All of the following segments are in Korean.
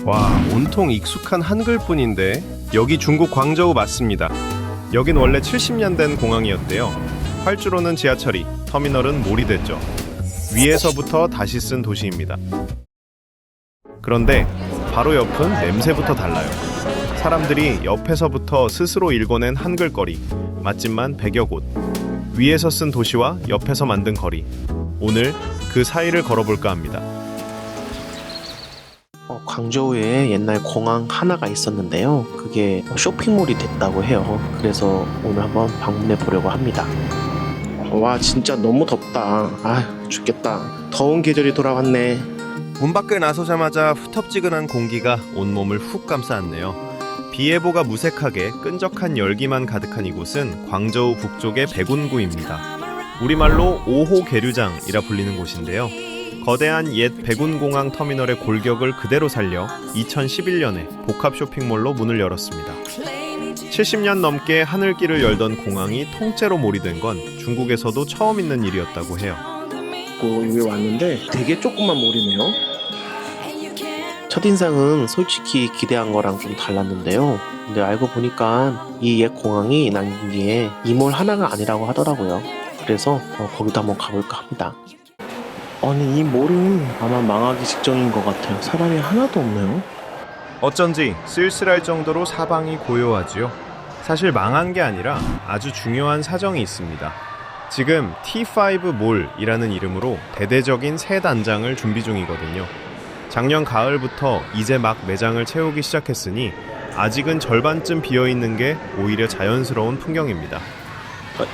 와, 온통 익숙한 한글뿐인데 여기 중국 광저우 맞습니다. 여긴 원래 70년 된 공항이었대요. 활주로는 지하철이, 터미널은 몰이 됐죠. 위에서부터 다시 쓴 도시입니다. 그런데 바로 옆은 냄새부터 달라요. 사람들이 옆에서부터 스스로 읽어낸 한글거리, 맛집만 100여 곳. 위에서 쓴 도시와 옆에서 만든 거리. 오늘 그 사이를 걸어볼까 합니다. 광저우에 옛날 공항 하나가 있었는데요. 그게 쇼핑몰이 됐다고 해요. 그래서 오늘 한번 방문해 보려고 합니다. 와, 진짜 너무 덥다. 죽겠다. 더운 계절이 돌아왔네. 문 밖을 나서자마자 후텁지근한 공기가 온몸을 훅 감싸안네요. 비 예보가 무색하게 끈적한 열기만 가득한 이곳은 광저우 북쪽의 백운구입니다. 우리말로 5호 계류장이라 불리는 곳인데요. 거대한 옛 백운공항 터미널의 골격을 그대로 살려 2011년에 복합 쇼핑몰로 문을 열었습니다. 70년 넘게 하늘길을 열던 공항이 통째로 몰이된 건 중국에서도 처음 있는 일이었다고 해요. 여기 왔는데 되게 조그만 몰이네요. 첫인상은 솔직히 기대한 거랑 좀 달랐는데요. 근데 알고 보니까 이 옛 공항이 남긴 게 이 몰 하나가 아니라고 하더라고요. 그래서 거기도 한번 가볼까 합니다. 아니, 이 몰은 아마 망하기 직전인 것 같아요. 사람이 하나도 없네요. 어쩐지 쓸쓸할 정도로 사방이 고요하지요. 사실 망한 게 아니라 아주 중요한 사정이 있습니다. 지금 T5몰이라는 이름으로 대대적인 새 단장을 준비 중이거든요. 작년 가을부터 이제 막 매장을 채우기 시작했으니 아직은 절반쯤 비어있는 게 오히려 자연스러운 풍경입니다.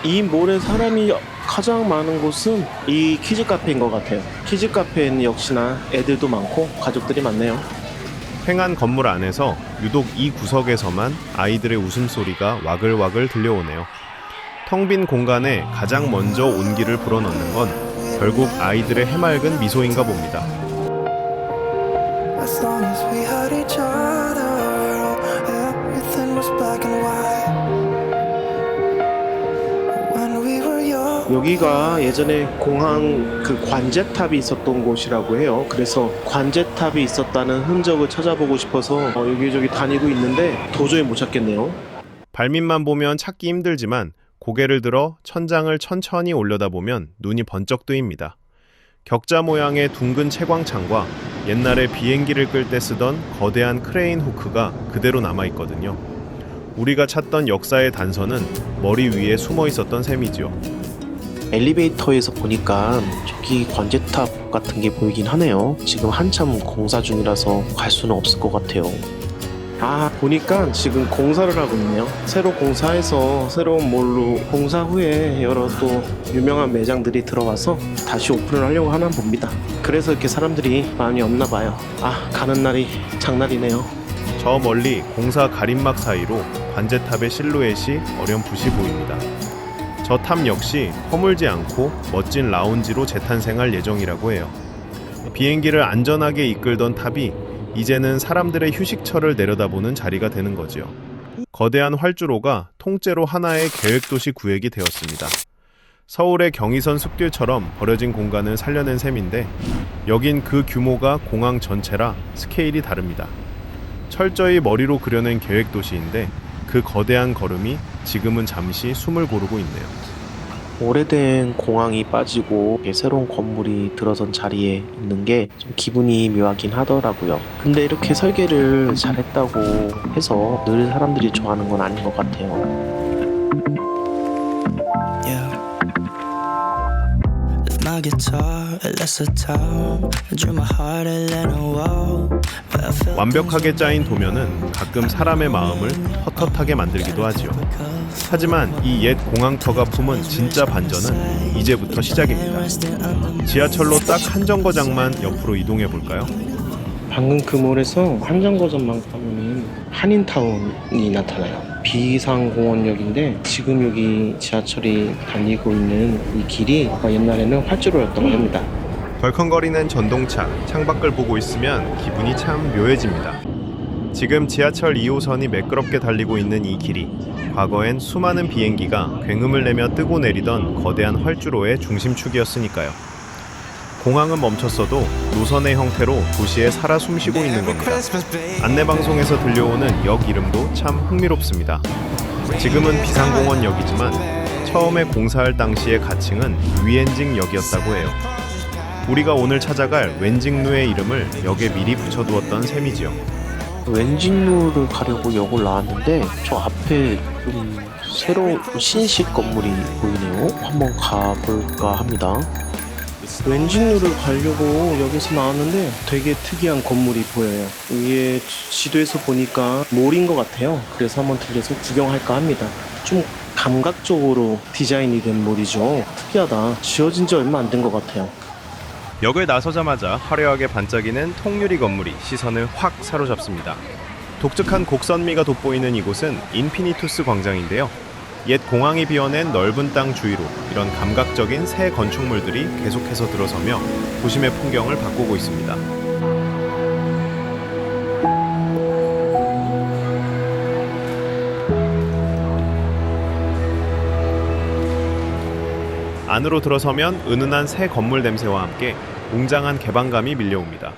이 몰에 사람이 가장 많은 곳은 이 키즈 카페인 것 같아요. 키즈 카페는 역시나 애들도 많고 가족들이 많네요. 횡한 건물 안에서 유독 이 구석에서만 아이들의 웃음소리가 와글와글 들려오네요. 텅 빈 공간에 가장 먼저 온기를 불어넣는 건 결국 아이들의 해맑은 미소인가 봅니다. As long as we had each other, everything was black and white. When we were young. 여기가 예전에 공항 그 관제탑이 있었던 곳이라고 해요. 그래서 관제탑이 있었다는 흔적을 찾아보고 싶어서 여기저기 다니고 있는데 도저히 못 찾겠네요. 발밑만 보면 찾기 힘들지만 고개를 들어 천장을 천천히 올려다보면 눈이 번쩍 뜨입니다. 격자 모양의 둥근 채광창과 옛날에 비행기를 끌 때 쓰던 거대한 크레인 후크가 그대로 남아있거든요. 우리가 찾던 역사의 단서는 머리 위에 숨어 있었던 셈이지요. 엘리베이터에서 보니까 저기 관제탑 같은 게 보이긴 하네요. 지금 한참 공사 중이라서 갈 수는 없을 것 같아요. 보니까 지금 공사를 하고 있네요. 새로 공사해서 새로운 몰로 공사 후에 여러 또 유명한 매장들이 들어와서 다시 오픈을 하려고 하나 봅니다. 그래서 이렇게 사람들이 많이 없나 봐요. 가는 날이 장날이네요. 저 멀리 공사 가림막 사이로 관제탑의 실루엣이 어렴풋이 보입니다. 저 탑 역시 허물지 않고 멋진 라운지로 재탄생할 예정이라고 해요. 비행기를 안전하게 이끌던 탑이 이제는 사람들의 휴식처를 내려다보는 자리가 되는 거지요. 거대한 활주로가 통째로 하나의 계획도시 구획이 되었습니다. 서울의 경의선 숲길처럼 버려진 공간을 살려낸 셈인데 여긴 그 규모가 공항 전체라 스케일이 다릅니다. 철저히 머리로 그려낸 계획도시인데 그 거대한 걸음이 지금은 잠시 숨을 고르고 있네요. 오래된 공항이 빠지고 새로운 건물이 들어선 자리에 있는 게 좀 기분이 묘하긴 하더라고요. 근데 이렇게 설계를 잘했다고 해서 늘 사람들이 좋아하는 건 아닌 것 같아요. My guitar, less a time. I drew my heart a little wall. 완벽하게 짜인 도면은 가끔 사람의 마음을 헛헛하게 만들기도 하지요. 하지만 이 옛 공항터가 품은 진짜 반전은 이제부터 시작입니다. 지하철로 딱 한 정거장만 옆으로 이동해 볼까요? 방금 그 몰에서 한 정거장만 가면은 한인타운이 나타나요. 비상공원역인데 지금 여기 지하철이 달리고 있는 이 길이 옛날에는 활주로였다고 합니다. 덜컹거리는 전동차, 창밖을 보고 있으면 기분이 참 묘해집니다. 지금 지하철 2호선이 매끄럽게 달리고 있는 이 길이 과거엔 수많은 비행기가 굉음을 내며 뜨고 내리던 거대한 활주로의 중심축이었으니까요. 공항은 멈췄어도 노선의 형태로 도시에 살아 숨쉬고 있는 겁니다. 안내방송에서 들려오는 역 이름도 참 흥미롭습니다. 지금은 비상공원역이지만 처음에 공사할 당시의 가칭은 위엔징역이었다고 해요. 우리가 오늘 찾아갈 웬징루의 이름을 역에 미리 붙여두었던 셈이지요. 웬징루를 가려고 역을 나왔는데 저 앞에 좀 새로운 신식 건물이 보이네요. 한번 가볼까 합니다. 웬징루를 가려고 여기서 나왔는데 되게 특이한 건물이 보여요. 이게 지도에서 보니까 몰인 것 같아요. 그래서 한번 들려서 구경할까 합니다. 좀 감각적으로 디자인이 된 몰이죠. 특이하다. 지어진 지 얼마 안 된 것 같아요. 역을 나서자마자 화려하게 반짝이는 통유리 건물이 시선을 확 사로잡습니다. 독특한 곡선미가 돋보이는 이곳은 인피니투스 광장인데요. 옛 공항이 비워낸 넓은 땅 주위로 이런 감각적인 새 건축물들이 계속해서 들어서며 도심의 풍경을 바꾸고 있습니다. 안으로 들어서면 은은한 새 건물 냄새와 함께 웅장한 개방감이 밀려옵니다.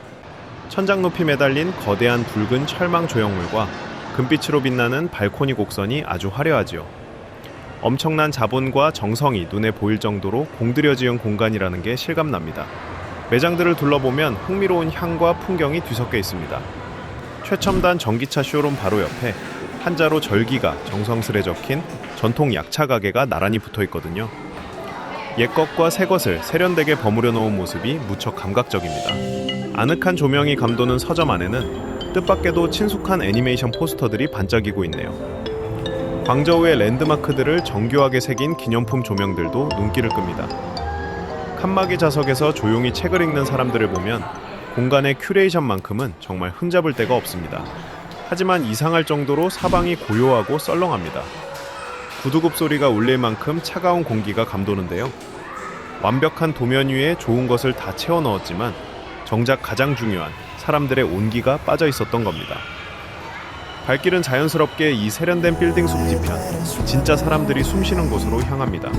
천장 높이 매달린 거대한 붉은 철망 조형물과 금빛으로 빛나는 발코니 곡선이 아주 화려하지요. 엄청난 자본과 정성이 눈에 보일 정도로 공들여 지은 공간이라는 게 실감납니다. 매장들을 둘러보면 흥미로운 향과 풍경이 뒤섞여 있습니다. 최첨단 전기차 쇼룸 바로 옆에 한자로 절기가 정성스레 적힌 전통 약차 가게가 나란히 붙어 있거든요. 옛것과 새것을 세련되게 버무려 놓은 모습이 무척 감각적입니다. 아늑한 조명이 감도는 서점 안에는 뜻밖에도 친숙한 애니메이션 포스터들이 반짝이고 있네요. 광저우의 랜드마크들을 정교하게 새긴 기념품 조명들도 눈길을 끕니다. 칸막이 좌석에서 조용히 책을 읽는 사람들을 보면 공간의 큐레이션만큼은 정말 흠잡을 데가 없습니다. 하지만 이상할 정도로 사방이 고요하고 썰렁합니다. 구두굽 소리가 울릴 만큼 차가운 공기가 감도는데요. 완벽한 도면 위에 좋은 것을 다 채워 넣었지만 정작 가장 중요한 사람들의 온기가 빠져 있었던 겁니다. 발길은 자연스럽게 이 세련된 빌딩 숲 뒤편, 진짜 사람들이 숨쉬는 곳으로 향합니다.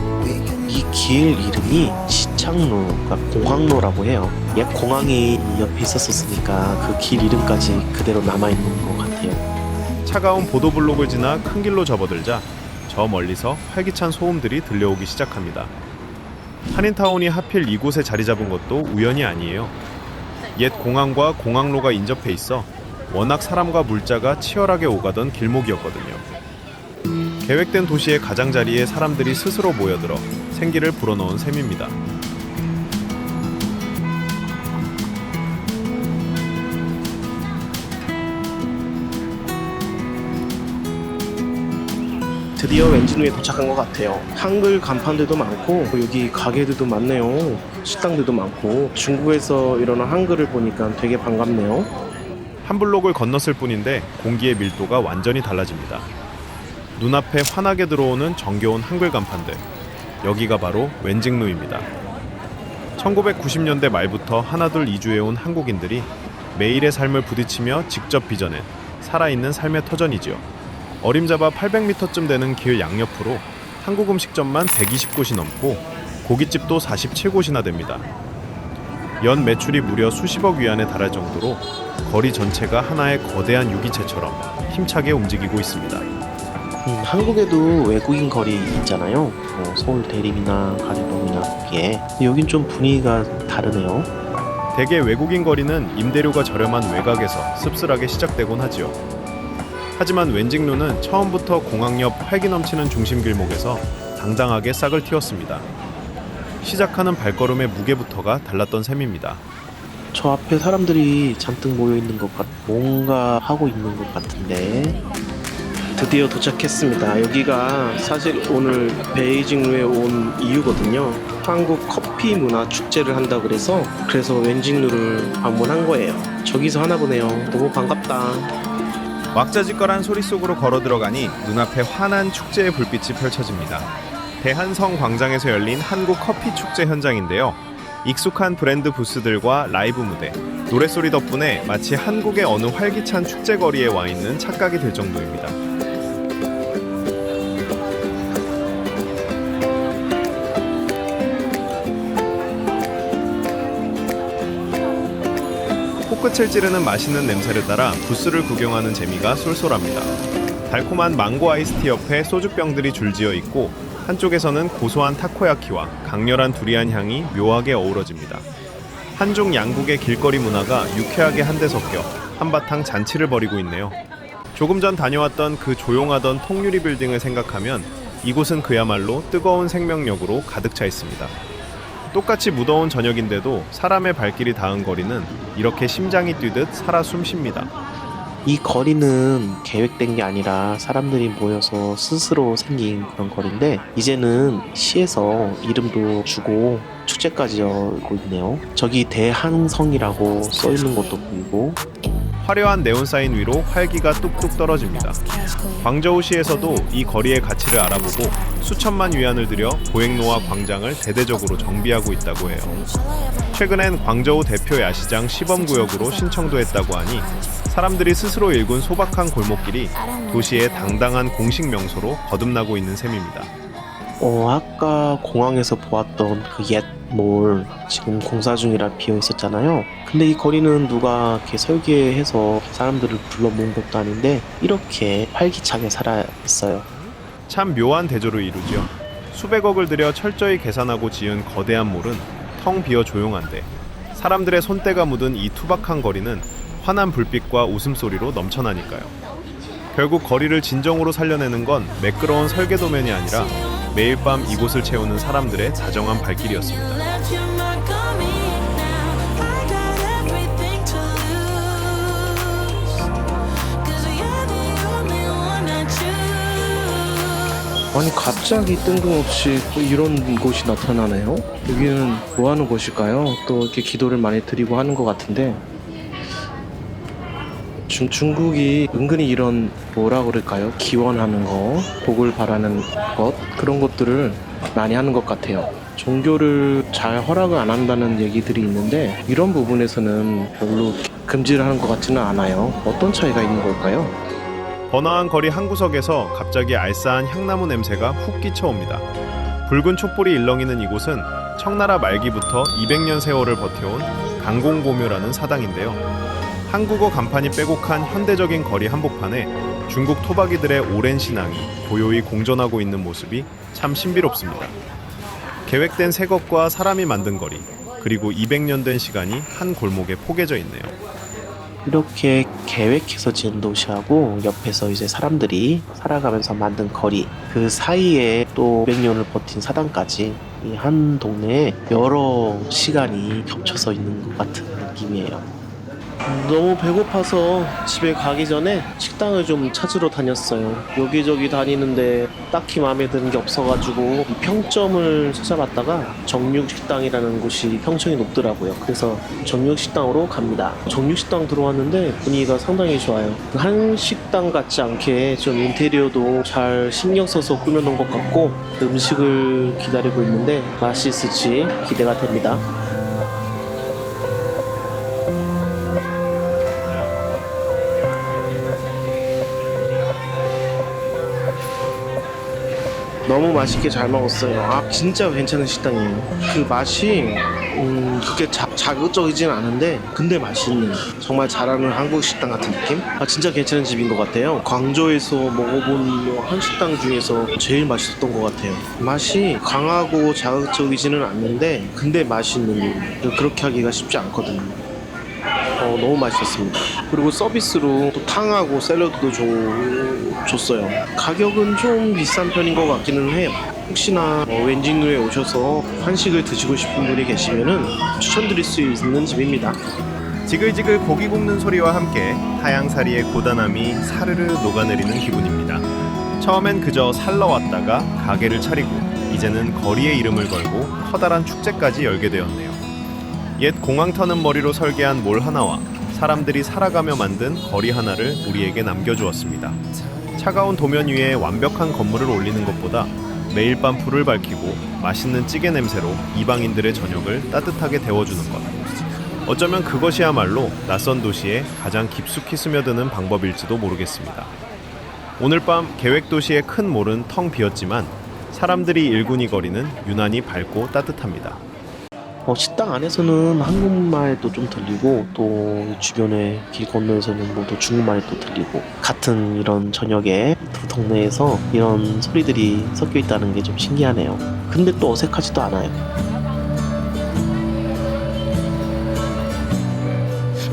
이 길 이름이 시창로, 그러니까 공항로라고 해요. 옛 공항이 옆에 있었으니까 그 길 이름까지 그대로 남아있는 것 같아요. 차가운 보도블록을 지나 큰 길로 접어들자 저 멀리서 활기찬 소음들이 들려오기 시작합니다. 한인타운이 하필 이곳에 자리 잡은 것도 우연이 아니에요. 옛 공항과 공항로가 인접해 있어 워낙 사람과 물자가 치열하게 오가던 길목이었거든요. 계획된 도시의 가장자리에 사람들이 스스로 모여들어 생기를 불어넣은 셈입니다. 드디어 웬징루에 도착한 것 같아요. 한글 간판들도 많고 여기 가게들도 많네요. 식당들도 많고 중국에서 일어난 한글을 보니까 되게 반갑네요. 한 블록을 건넜을 뿐인데 공기의 밀도가 완전히 달라집니다. 눈앞에 환하게 들어오는 정겨운 한글 간판들. 여기가 바로 웬징루입니다. 1990년대 말부터 하나둘 이주해온 한국인들이 매일의 삶을 부딪히며 직접 빚어낸 살아있는 삶의 터전이지요. 어림잡아 800m쯤 되는 길 양옆으로 한국 음식점만 120곳이 넘고 고깃집도 47곳이나 됩니다. 연 매출이 무려 수십억 위안에 달할 정도로 거리 전체가 하나의 거대한 유기체처럼 힘차게 움직이고 있습니다. 한국에도 외국인 거리 있잖아요. 서울 대림이나 가리봉이나 거기에. 여긴 좀 분위기가 다르네요. 대개 외국인 거리는 임대료가 저렴한 외곽에서 씁쓸하게 시작되곤 하지요. 하지만 웬징루는 처음부터 공항 옆 활기 넘치는 중심 길목에서 당당하게 싹을 틔웠습니다. 시작하는 발걸음의 무게부터가 달랐던 셈입니다. 저 앞에 사람들이 잔뜩 모여 있는 것 뭔가 하고 있는 것 같은데. 드디어 도착했습니다. 여기가 사실 오늘 베이징루에 온 이유거든요. 한국 커피 문화 축제를 한다 그래서 웬징루를 방문한 거예요. 저기서 하나 보네요. 너무 반갑다. 왁자지껄한 소리 속으로 걸어 들어가니 눈앞에 환한 축제의 불빛이 펼쳐집니다. 대한성 광장에서 열린 한국 커피 축제 현장인데요. 익숙한 브랜드 부스들과 라이브 무대, 노랫소리 덕분에 마치 한국의 어느 활기찬 축제 거리에 와 있는 착각이 들 정도입니다. 코끝을 찌르는 맛있는 냄새를 따라 부스를 구경하는 재미가 쏠쏠합니다. 달콤한 망고 아이스티 옆에 소주병들이 줄지어 있고 한쪽에서는 고소한 타코야키와 강렬한 두리안 향이 묘하게 어우러집니다. 한중 양국의 길거리 문화가 유쾌하게 한데 섞여 한바탕 잔치를 벌이고 있네요. 조금 전 다녀왔던 그 조용하던 통유리 빌딩을 생각하면 이곳은 그야말로 뜨거운 생명력으로 가득 차 있습니다. 똑같이 무더운 저녁인데도 사람의 발길이 닿은 거리는 이렇게 심장이 뛰듯 살아 숨쉽니다. 이 거리는 계획된 게 아니라 사람들이 모여서 스스로 생긴 그런 거리인데 이제는 시에서 이름도 주고 축제까지 열고 있네요. 저기 대한성이라고 써 있는 것도 보이고 화려한 네온사인 위로 활기가 뚝뚝 떨어집니다. 광저우시에서도 이 거리의 가치를 알아보고 수천만 위안을 들여 보행로와 광장을 대대적으로 정비하고 있다고 해요. 최근엔 광저우 대표 야시장 시범구역으로 신청도 했다고 하니 사람들이 스스로 일군 소박한 골목길이 도시의 당당한 공식 명소로 거듭나고 있는 셈입니다. 아까 공항에서 보았던 그 옛 몰 지금 공사 중이라 비어 있었잖아요. 근데 이 거리는 누가 이렇게 설계해서 사람들을 불러 모은 것도 아닌데 이렇게 활기차게 살아 있어요. 참 묘한 대조를 이루죠. 수백억을 들여 철저히 계산하고 지은 거대한 몰은 텅 비어 조용한데 사람들의 손때가 묻은 이 투박한 거리는 환한 불빛과 웃음소리로 넘쳐나니까요. 결국 거리를 진정으로 살려내는 건 매끄러운 설계도면이 아니라 매일 밤 이곳을 채우는 사람들의 다정한 발길이었습니다. 아니 갑자기 뜬금없이 또 이런 곳이 나타나네요. 여기는 뭐 하는 곳일까요? 또 이렇게 기도를 많이 드리고 하는 것 같은데 중국이 은근히 이런 뭐라 그럴까요? 기원하는 거, 복을 바라는 것 그런 것들을 많이 하는 것 같아요. 종교를 잘 허락을 안 한다는 얘기들이 있는데 이런 부분에서는 별로 금지를 하는 것 같지는 않아요. 어떤 차이가 있는 걸까요? 번화한 거리 한 구석에서 갑자기 알싸한 향나무 냄새가 훅 끼쳐옵니다. 붉은 촛불이 일렁이는 이곳은 청나라 말기부터 200년 세월을 버텨온 강공보묘라는 사당인데요. 한국어 간판이 빼곡한 현대적인 거리 한복판에 중국 토박이들의 오랜 신앙이 고요히 공존하고 있는 모습이 참 신비롭습니다. 계획된 새것과 사람이 만든 거리, 그리고 200년 된 시간이 한 골목에 포개져 있네요. 이렇게 계획해서 지은 도시하고 옆에서 이제 사람들이 살아가면서 만든 거리 그 사이에 또 500년을 버틴 사당까지 이 한 동네에 여러 시간이 겹쳐서 있는 것 같은 느낌이에요. 너무 배고파서 집에 가기 전에 식당을 좀 찾으러 다녔어요. 여기저기 다니는데 딱히 마음에 드는 게 없어가지고 평점을 찾아봤다가 정육식당이라는 곳이 평점이 높더라고요. 그래서 정육식당으로 갑니다. 정육식당 들어왔는데 분위기가 상당히 좋아요. 한식당 같지 않게 좀 인테리어도 잘 신경 써서 꾸며놓은 것 같고 음식을 기다리고 있는데 맛있을지 기대가 됩니다. 너무 맛있게 잘 먹었어요. 진짜 괜찮은 식당이에요. 그 맛이 그렇게 자극적이진 않은데 근데 맛있는 정말 잘하는 한국 식당 같은 느낌? 진짜 괜찮은 집인 것 같아요. 광저우에서 먹어본 한식당 중에서 제일 맛있었던 것 같아요. 맛이 강하고 자극적이지는 않는데 근데 맛있는 그렇게 하기가 쉽지 않거든요. 너무 맛있었습니다. 그리고 서비스로 또 탕하고 샐러드도 줬어요. 가격은 좀 비싼 편인 것 같기는 해요. 혹시나 왠지누에 오셔서 한식을 드시고 싶은 분이 계시면은 추천드릴 수 있는 집입니다. 지글지글 고기 굽는 소리와 함께 하양사리의 고단함이 사르르 녹아내리는 기분입니다. 처음엔 그저 살러 왔다가 가게를 차리고 이제는 거리에 이름을 걸고 커다란 축제까지 열게 되었네요. 옛 공항 터는 머리로 설계한 몰 하나와 사람들이 살아가며 만든 거리 하나를 우리에게 남겨주었습니다. 차가운 도면 위에 완벽한 건물을 올리는 것보다 매일 밤 불을 밝히고 맛있는 찌개 냄새로 이방인들의 저녁을 따뜻하게 데워주는 것. 어쩌면 그것이야말로 낯선 도시에 가장 깊숙이 스며드는 방법일지도 모르겠습니다. 오늘 밤 계획도시의 큰 몰은 텅 비었지만 사람들이 일군이 거리는 유난히 밝고 따뜻합니다. 식당 안에서는 한국말도 좀 들리고 또 주변에 길 건너에서는 뭐 또 중국말이 또 들리고 같은 이런 저녁에 두 동네에서 이런 소리들이 섞여 있다는 게 좀 신기하네요. 근데 또 어색하지도 않아요.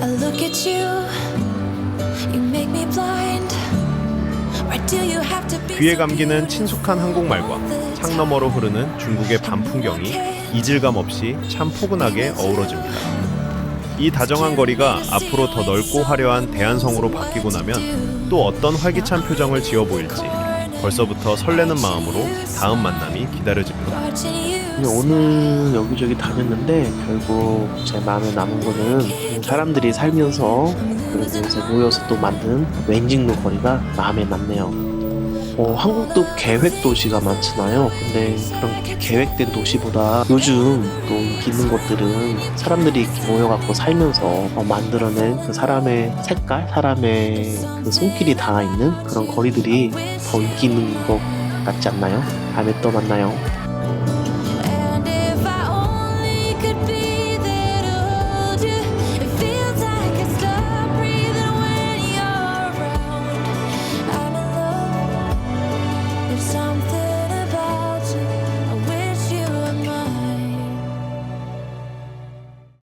I look at you, you make me blind. Why do you have to be 귀에 so 감기는 친숙한 한국말과 창 너머로 흐르는 중국의 밤 풍경이 이질감 없이 참 포근하게 어우러집니다. 이 다정한 거리가 앞으로 더 넓고 화려한 대한성으로 바뀌고 나면 또 어떤 활기찬 표정을 지어 보일지 벌써부터 설레는 마음으로 다음 만남이 기다려집니다. watching you? 근데 오늘 여기저기 다녔는데 결국 제 마음에 남은 거는 사람들이 살면서 그래서 모여서 또 만든 왠징로 거리가 마음에 남네요. 한국도 계획 도시가 많잖아요. 근데 그런 계획된 도시보다 요즘 또 인기 있는 곳들은 사람들이 이렇게 모여갖고 살면서 만들어낸 그 사람의 색깔, 사람의 그 손길이 닿아 있는 그런 거리들이 더 인기 있는 것 같지 않나요? 다음에 또 만나요. And if I only could be there to hold you, it feels like I stop breathing when you're around. I'm in love with someone.